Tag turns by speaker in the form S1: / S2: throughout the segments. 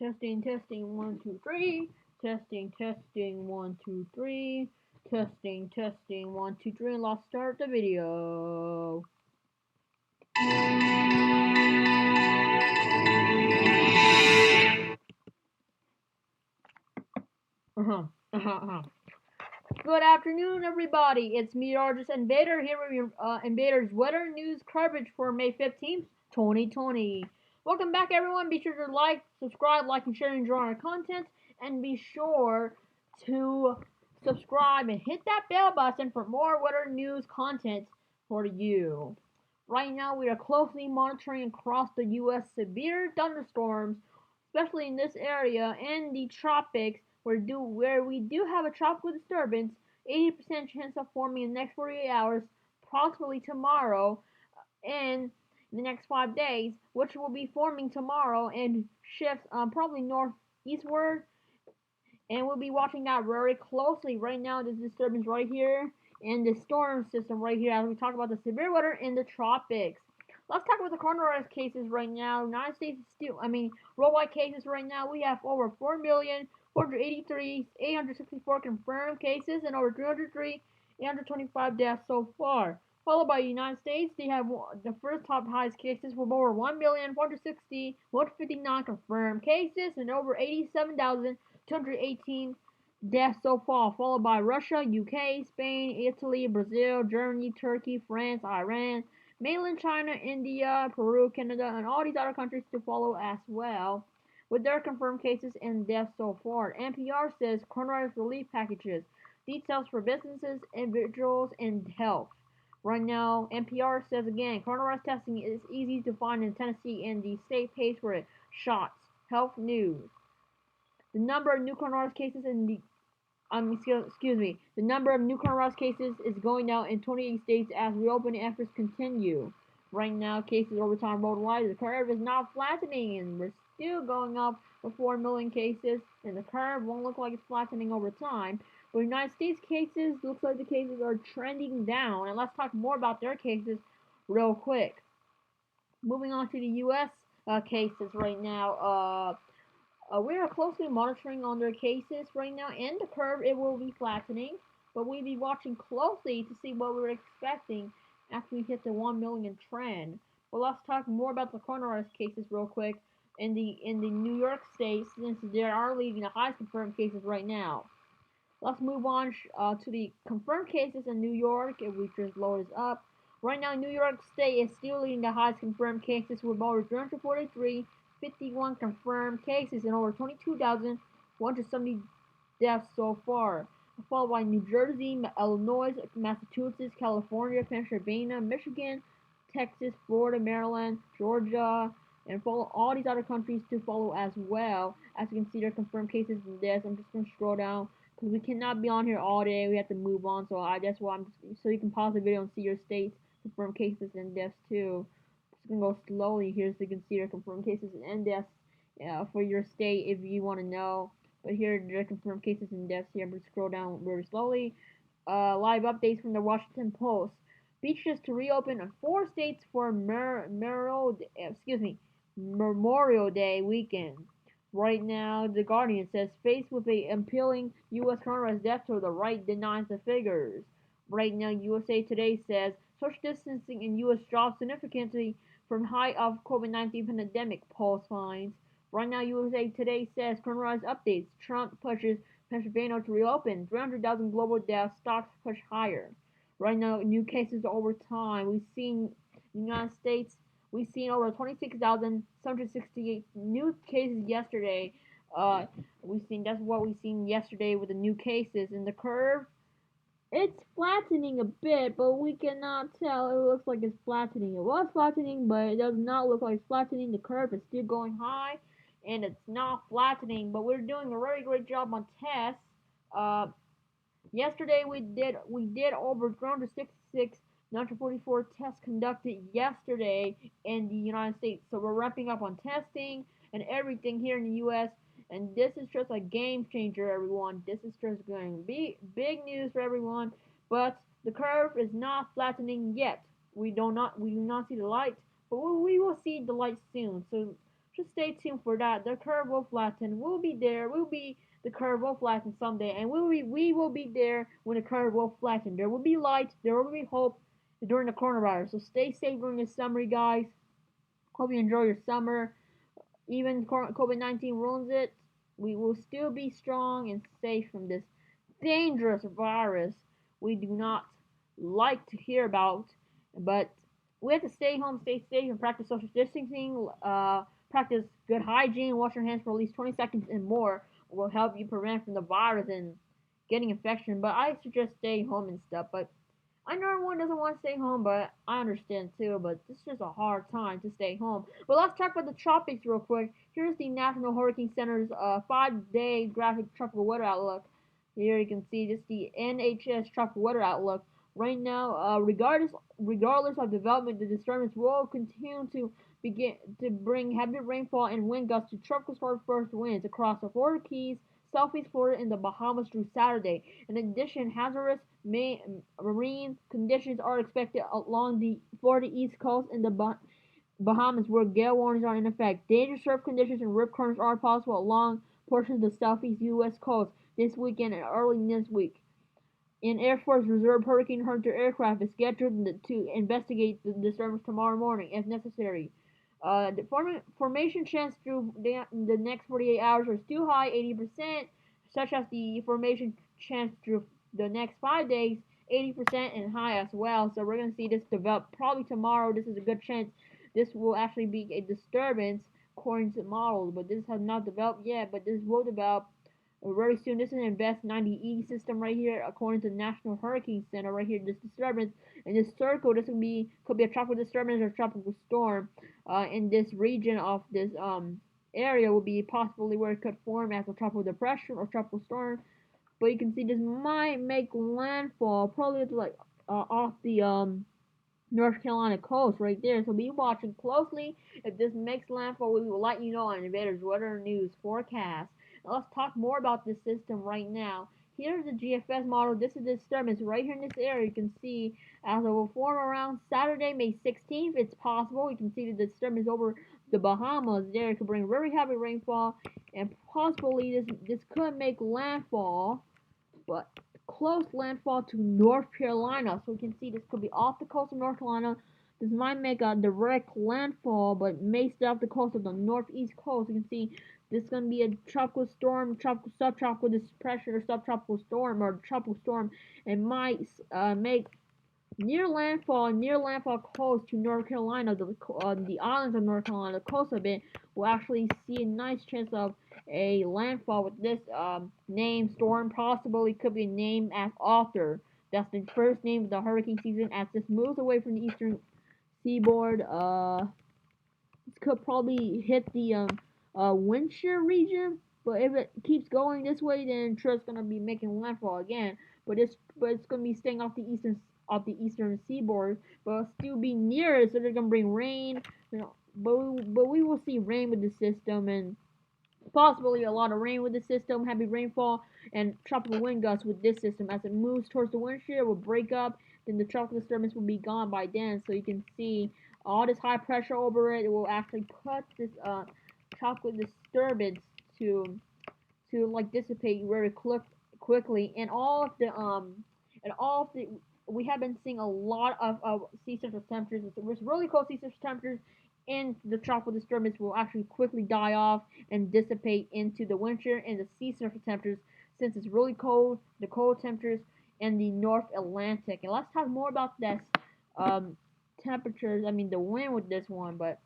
S1: Testing, testing, 1, 2, 3. Testing, testing, 1, 2, 3. Testing, testing, 1, 2, 3. And let's start the video. Uh-huh. Uh-huh. Good afternoon, everybody. It's meteorologist Invader here with your Invader's weather news coverage for May 15th, 2020. Welcome back, everyone. Be sure to subscribe, and share, and enjoy our content. And be sure to subscribe and hit that bell button for more weather news content for you. Right now, we are closely monitoring across the U.S. severe thunderstorms, especially in this area and the tropics, where we do have a tropical disturbance, 80% chance of forming in the next 48 hours, possibly tomorrow, and the next 5 days, which will be forming tomorrow and shifts probably northeastward. And we'll be watching that very closely. Right now, this disturbance right here and the storm system right here as we talk about the severe weather in the tropics. Let's talk about the coronavirus cases right now. United States is worldwide cases right now. We have over 4,483,864 confirmed cases and over 303,825 deaths so far. Followed by the United States, they have the first top highest cases with over 1,460,159 confirmed cases and over 87,218 deaths so far, followed by Russia, UK, Spain, Italy, Brazil, Germany, Turkey, France, Iran, mainland China, India, Peru, Canada, and all these other countries to follow as well, with their confirmed cases and deaths so far. NPR says coronavirus relief packages, details for businesses, individuals, and health. Right now, NPR says again, coronavirus testing is easy to find in Tennessee, and the state pays for it. Shots. Health news. The number of new coronavirus cases the number of new coronavirus cases is going down in 28 states as reopening efforts continue. Right now, cases over time worldwide, the curve is not flattening, and we're still going up with 4 million cases, and the curve won't look like it's flattening over time. But United States cases, looks like the cases are trending down, and let's talk more about their cases real quick. Moving on to the U.S. Cases right now. We are closely monitoring on their cases right now, and the curve it will be flattening, but we'll be watching closely to see what we're expecting after we hit the 1 million trend. But let's talk more about the coronavirus cases real quick in the New York State, since they are leading the highest confirmed cases right now. Let's move on to the confirmed cases in New York, if we just load this up. Right now, New York State is still leading the highest confirmed cases with over 343,51 confirmed cases and over 22,170 deaths so far. Followed by New Jersey, Illinois, Massachusetts, California, Pennsylvania, Michigan, Texas, Florida, Maryland, Georgia, and follow all these other countries to follow as well. As you can see, their confirmed cases and deaths. I'm just going to scroll down because we cannot be on here all day. We have to move on. That's why so you can pause the video and see your state's confirmed cases and deaths too. Just gonna go slowly here so you can see their confirmed cases and deaths for your state if you want to know. But here are the confirmed cases and deaths here. I'm gonna scroll down very slowly. Live updates from the Washington Post. Beaches to reopen in 4 states for Memorial Day weekend. Right now, The Guardian says, faced with a appealing U.S. coronavirus death toll, the right denies the figures. Right now, USA Today says, social distancing in U.S. drops significantly from high of COVID-19 pandemic, Pulse finds. Right now, USA Today says, coronavirus updates, Trump pushes Pennsylvania to reopen, 300,000 global deaths, stocks push higher. Right now, new cases over time. We've seen in the United States, we've seen over 26,768 new cases yesterday. That's what we've seen yesterday with the new cases. And the curve, it's flattening a bit, but we cannot tell. It looks like it's flattening. It was flattening, but it does not look like it's flattening. The curve is still going high, and it's not flattening. But we're doing a very great job on tests. Yesterday we did over 366,944 tests conducted yesterday in the United States. So we're ramping up on testing and everything here in the U.S. And this is just a game changer, everyone. This is just going to be big news for everyone. But the curve is not flattening yet. We do not see the light, but we will see the light soon. So just stay tuned for that. The curve will flatten. We'll be there. The curve will flatten someday, and we will be there when the curve will flatten. There will be light. There will be hope during the coronavirus. So stay safe during this summer, guys. Hope you enjoy your summer. Even COVID-19 ruins it, we will still be strong and safe from this dangerous virus we do not like to hear about. But we have to stay home, stay safe, and practice social distancing. Practice good hygiene. Wash your hands for at least 20 seconds and more will help you prevent from the virus and getting infection. But I suggest stay home and stuff. But I know everyone doesn't want to stay home, but I understand too. But it's just a hard time to stay home. But let's talk about the tropics real quick. Here's the National Hurricane Center's 5-day graphic tropical weather outlook. Here you can see just the NHS tropical weather outlook. Right now, regardless of development, the disturbance will continue to begin to bring heavy rainfall and wind gusts to tropical storm force winds across the Florida Keys, Southeast Florida, and the Bahamas through Saturday. In addition, hazardous marine conditions are expected along the Florida East Coast and the Bahamas, where gale warnings are in effect. Dangerous surf conditions and rip currents are possible along portions of the southeast U.S. coast this weekend and early next week. An Air Force Reserve Hurricane Hunter aircraft is scheduled to investigate the disturbance tomorrow morning if necessary. The formation chance through the next 48 hours are still high, 80%, such as the formation chance through the next 5 days, 80% and high as well. So we're going to see this develop probably tomorrow. This is a good chance this will actually be a disturbance according to models, but this has not developed yet, but this will develop very soon. This is an Invest 90E system right here, according to the National Hurricane Center. Right here, this disturbance in this circle, this could be a tropical disturbance or tropical storm. In this region of this area will be possibly where it could form as a tropical depression or tropical storm. But you can see this might make landfall probably like off the North Carolina coast right there. So be watching closely. If this makes landfall, we will let you know on Invader's weather news forecast. Now let's talk more about this system right now. Here's the GFS model. This is the disturbance right here in this area. You can see as it will form around Saturday, May 16th. It's possible. You can see the disturbance over the Bahamas there. It could bring very heavy rainfall, and possibly this could make landfall, but close landfall to North Carolina. So we can see this could be off the coast of North Carolina. This might make a direct landfall, but may stay off the coast of the northeast coast. You can see this is going to be a tropical storm, tropical subtropical depression, or subtropical storm, or tropical storm. It might make near landfall close to North Carolina, the islands of North Carolina, the coast of it, will actually see a nice chance of a landfall with this name storm. Possibly could be named as Arthur. That's the first name of the hurricane season as this moves away from the eastern seaboard. This could probably hit the Winshire region, but if it keeps going this way, then sure it's gonna be making landfall again. But it's gonna be staying off the eastern seaboard, but still be near it. So they're gonna bring rain, you know. But we will see rain with the system, and possibly a lot of rain with the system, heavy rainfall, and tropical wind gusts with this system. As it moves towards the wind shear, it will break up. Then the tropical disturbance will be gone by then. So you can see all this high pressure over it. It will actually put this tropical disturbance to like dissipate very quickly. And all of the we have been seeing a lot of sea surface temperatures. It's really cold sea surface temperatures, and the tropical disturbance will actually quickly die off and dissipate into the winter and the sea surface temperatures, since it's really cold, the cold temperatures in the North Atlantic. And let's talk more about this temperatures, I mean the wind with this one, but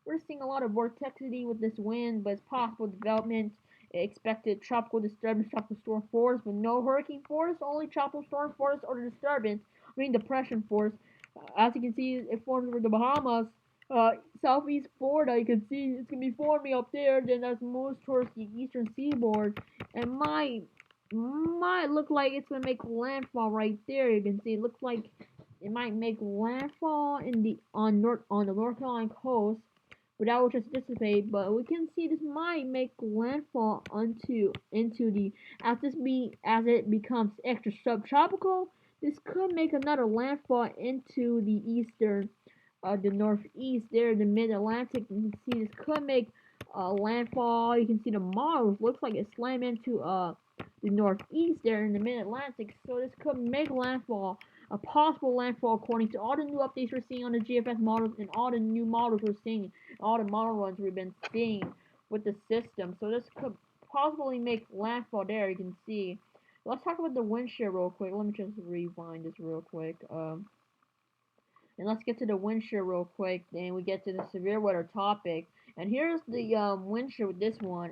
S1: we're seeing a lot of vorticity with this wind, but it's possible development. Expected tropical disturbance, tropical storm force, but no hurricane force, only tropical storm force or disturbance, I mean depression force. As you can see, it forms over the Bahamas, southeast Florida. You can see it's gonna be forming up there. Then as it moves towards the eastern seaboard, and might look like it's gonna make landfall right there. You can see it looks like it might make landfall in the on the North Carolina coast, but that will just dissipate. But we can see this might make landfall into the as it becomes extra subtropical. This could make another landfall into the eastern, the northeast there, the mid-Atlantic. You can see this could make landfall. You can see the models looks like it slammed into the northeast there in the mid-Atlantic, so this could make landfall a possible landfall according to all the new updates we're seeing on the GFS models and all the new models we're seeing, all the model runs we've been seeing with the system. So this could possibly make landfall there. You can see. Let's talk about the wind shear real quick. Let me just rewind this real quick. And let's get to the wind shear real quick. Then we get to the severe weather topic. And here's the wind shear with this one.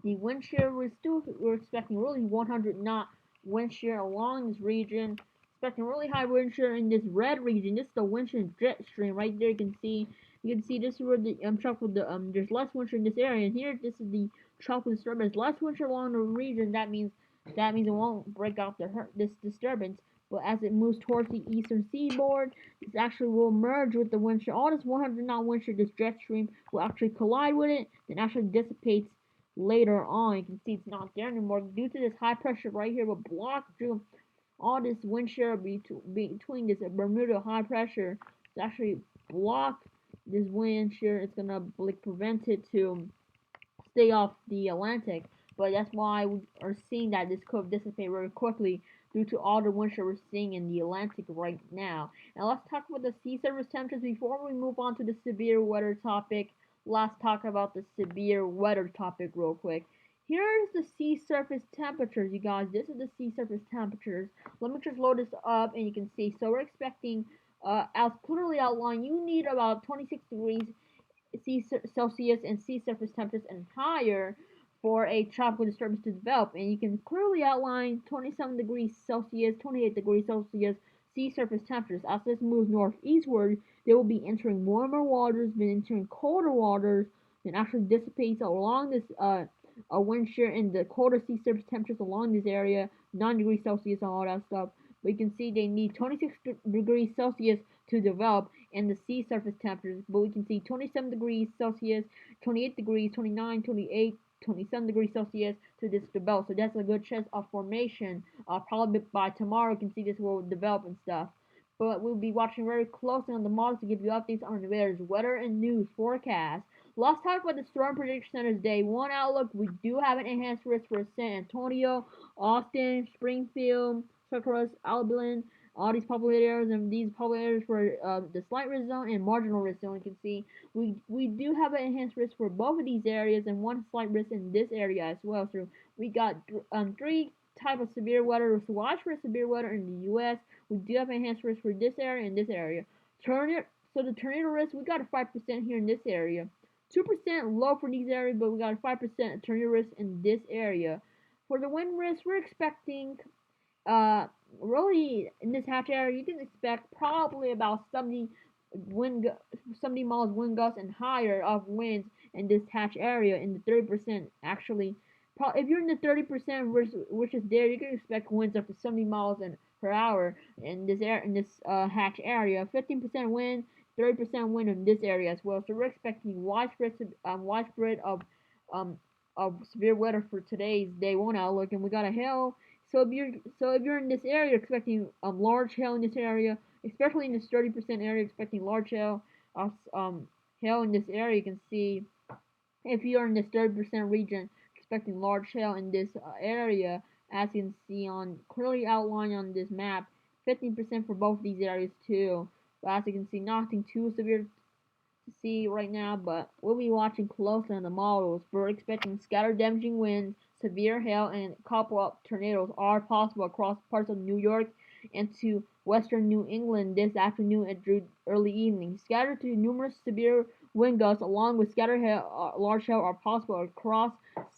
S1: The wind shear we're expecting really 100 knot wind shear along this region. Expecting really high wind shear in this red region. This is the wind shear jet stream right there. You can see. This is where the tropical there's less wind shear in this area. And here this is the tropical disturbance. Less wind shear along the region. That means it won't break out this disturbance. But as it moves towards the eastern seaboard, this actually will merge with the wind shear. All this 100 knot wind shear, this jet stream will actually collide with it, then actually dissipates later on. You can see it's not there anymore due to this high pressure right here will block through all this wind shear between this Bermuda high pressure. It's actually block this wind shear. It's gonna like prevent it to stay off the Atlantic. But that's why we are seeing that this could dissipate very quickly due to all the wind shear we're seeing in the Atlantic right now. Now let's talk about the sea surface temperatures before we move on to the severe weather topic. Let's talk about the severe weather topic real quick. Here's the sea surface temperatures, you guys. This is the sea surface temperatures. Let me just load this up and you can see. So we're expecting, as clearly outlined, you need about 26 degrees Celsius and sea surface temperatures and higher for a tropical disturbance to develop. And you can clearly outline 27 degrees Celsius, 28 degrees Celsius sea surface temperatures. As this moves northeastward, they will be entering warmer waters, then entering colder waters, then actually dissipates along this wind shear and the colder sea surface temperatures along this area, 9 degrees Celsius and all that stuff. But you can see they need 26 degrees Celsius to develop and the sea surface temperatures, but we can see 27 degrees Celsius, 28 degrees, 29, 28, 27 degrees Celsius to this develop. So that's a good chance of formation. Probably by tomorrow you can see this will develop and stuff. But we'll be watching very closely on the models to give you updates on the weather and news forecast. Let's talk about the Storm Prediction Center's Day 1 outlook. We do have an enhanced risk for San Antonio, Austin, Springfield, Syracuse, Albion, all these populated areas, and these populated areas for the slight risk zone and marginal risk zone. You can see we do have an enhanced risk for both of these areas and one slight risk in this area as well. So we got three type of severe weather. So watch for severe weather in the U.S. We do have enhanced risk for this area and this area. So the tornado risk, we got a 5% here in this area. 2% low for these areas, but we got a 5% tornado risk in this area. For the wind risk, we're expecting really in this hatch area, you can expect probably about 70 miles wind gusts and higher of winds in this hatch area. In the 30% actually, if you're in the 30% which is there, you can expect winds up to 70 miles per hour in this hatch area. 15% wind, 30% wind in this area as well. So we're expecting widespread of severe weather for today's day 1 outlook, and we got a hail. So if you're in this area, you're expecting large hail in this area, especially in this 30% area, expecting large hail. Hail in this area, you can see if you're in this 30% region, expecting large hail in this area, as you can see on clearly outlined on this map. 15% for both these areas too. But as you can see, nothing too severe to see right now, but we'll be watching closely on the models. We're expecting scattered damaging winds, severe hail, and a couple of tornadoes are possible across parts of New York and to western New England this afternoon and through early evening. Scattered to numerous severe wind gusts along with scattered hail, large hail are possible across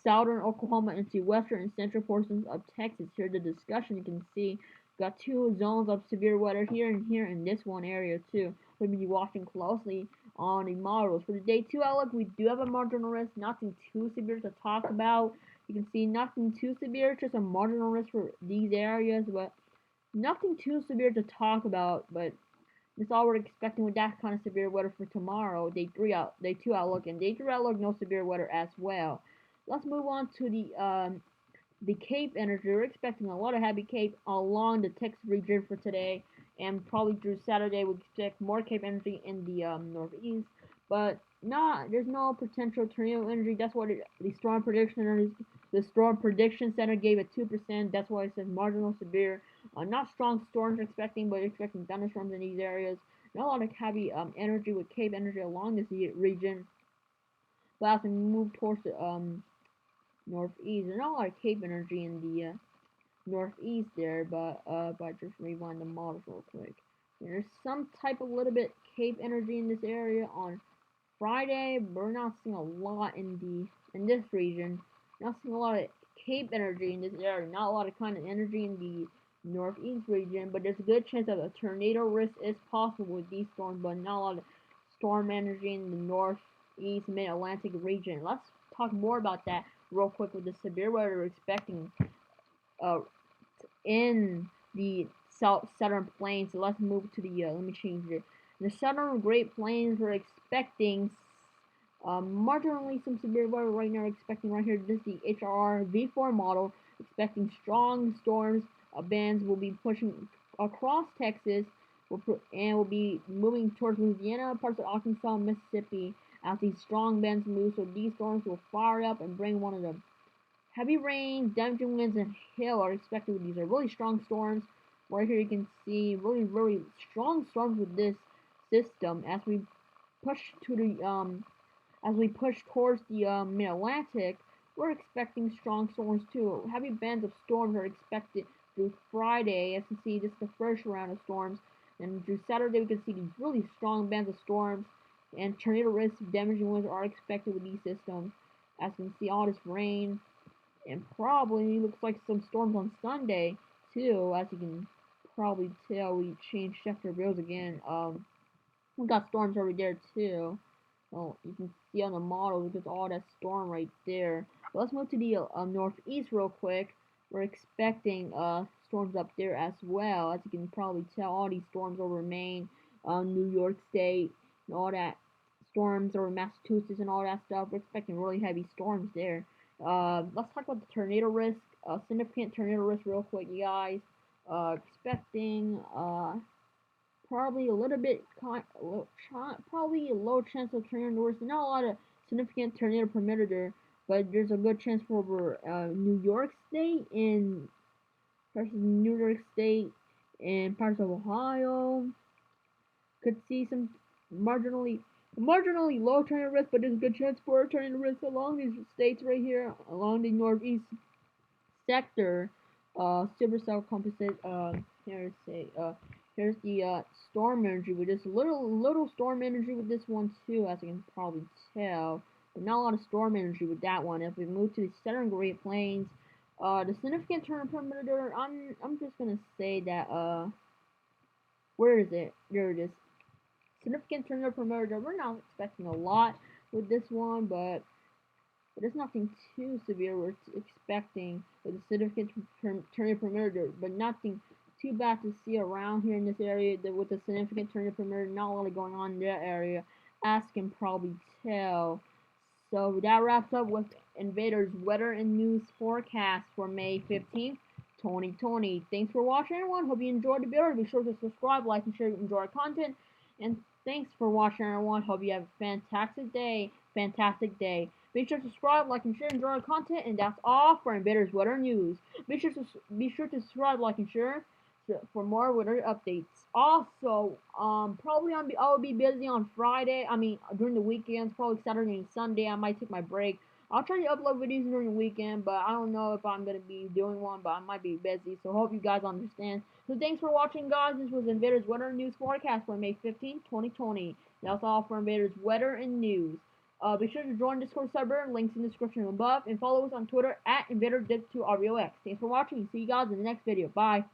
S1: southern Oklahoma into western and central portions of Texas. Here the discussion you can see. Got 2 zones of severe weather here and here in this one area too. We'll be watching closely on the models. For the day 2 outlook, we do have a marginal risk, nothing too severe to talk about. You can see nothing too severe, just a marginal risk for these areas, but nothing too severe to talk about. But that's all we're expecting with that kind of severe weather for tomorrow, day 2 outlook, and day 3 outlook, no severe weather as well. Let's move on to the Cape energy. We're expecting a lot of heavy Cape along the Texas region for today, and probably through Saturday we expect more Cape energy in the northeast. But there's no potential tornado energy. That's what the storm prediction center gave it 2%. That's why it says marginal severe. Not strong storms expecting, but expecting thunderstorms in these areas. Not a lot of heavy energy with Cape energy along this region. But as we move towards the northeast, there's not a lot of Cape energy in the northeast there. But just rewind the models real quick. There's some type of little bit Cape energy in this area on Friday, but we're not seeing a lot in this region. Not seeing a lot of Cape energy in this area. Not a lot of kind of energy in the northeast region, but there's a good chance that a tornado risk is possible with these storms, but not a lot of storm energy in the northeast mid-Atlantic region. Let's talk more about that real quick with the severe weather we're expecting uh, in the southern plains. So let's move to the let me change it. In the southern Great Plains, we're expecting marginally some severe weather right now. We're expecting right here. This is the HRR V4 model. Expecting strong storms. Bands will be pushing across Texas, and will be moving towards Louisiana, parts of Arkansas, Mississippi, as these strong bands move. So these storms will fire up and bring one of them. Heavy rain, damaging winds, and hail are expected. These are really strong storms. Right here you can see really, really strong storms with this system as we push to the as we push towards the mid-Atlantic. We're expecting strong storms too. Heavy bands of storms are expected through Friday. As you can see, this is the first round of storms, and through Saturday we can see these really strong bands of storms, and tornado risks, damaging winds are expected with these systems. As you can see, all this rain. And probably looks like some storms on Sunday too. As you can probably tell, we changed sector bills again. We got storms over there too. Well, you can see on the model because all that storm right there. But let's move to the northeast real quick. We're expecting storms up there as well. As you can probably tell, all these storms over Maine, New York State, and all that storms over Massachusetts and all that stuff. We're expecting really heavy storms there. Let's talk about the tornado risk. Significant tornado risk real quick, you guys. Expecting probably a little bit, probably a low chance of tornado risk. Not a lot of significant tornado perimeter, but there's a good chance for over New York State and parts of New York State and parts of Ohio. Could see some marginally low tornado risk, but there's a good chance for a tornado risk along these states right here, along the northeast sector. Silver cell composite. Here's the storm energy with this little storm energy with this one too, as you can probably tell. But not a lot of storm energy with that one. If we move to the southern Great Plains, the significant tornado perimeter. I'm just gonna say that where is it? There it is. Significant tornado perimeter. We're not expecting a lot with this one, but there's nothing too severe we're expecting with a significant tornado perimeter, but nothing too bad to see around here in this area with a significant tornado perimeter. Not a lot going on in that area, as you can probably tell. So that wraps up with Invader's weather and news forecast for May 15th, 2020. Thanks for watching, everyone. Hope you enjoyed the video. Be sure to subscribe, like, and share if you enjoy our content. And thanks for watching, everyone. Hope you have a fantastic day. Be sure to subscribe, like, and share, enjoy our content. And that's all for Invader's weather news. Be sure to subscribe, like, and share for more weather updates. Also, probably I will be busy on Friday. I mean, during the weekends, probably Saturday and Sunday. I might take my break. I'll try to upload videos during the weekend, but I don't know if I'm gonna be doing one. But I might be busy, so hope you guys understand. So thanks for watching, guys. This was Invader's weather news forecast for May 15, 2020. That's all for Invader's weather and news. Be sure to join Discord server. Links in the description above, and follow us on Twitter at InvaderDip2RBOX. Thanks for watching. See you guys in the next video. Bye.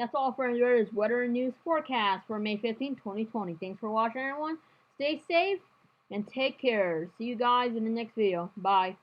S1: that's all for Invader's weather and news forecast for May 15, 2020. Thanks for watching, everyone. Stay safe and take care. See you guys in the next video. Bye.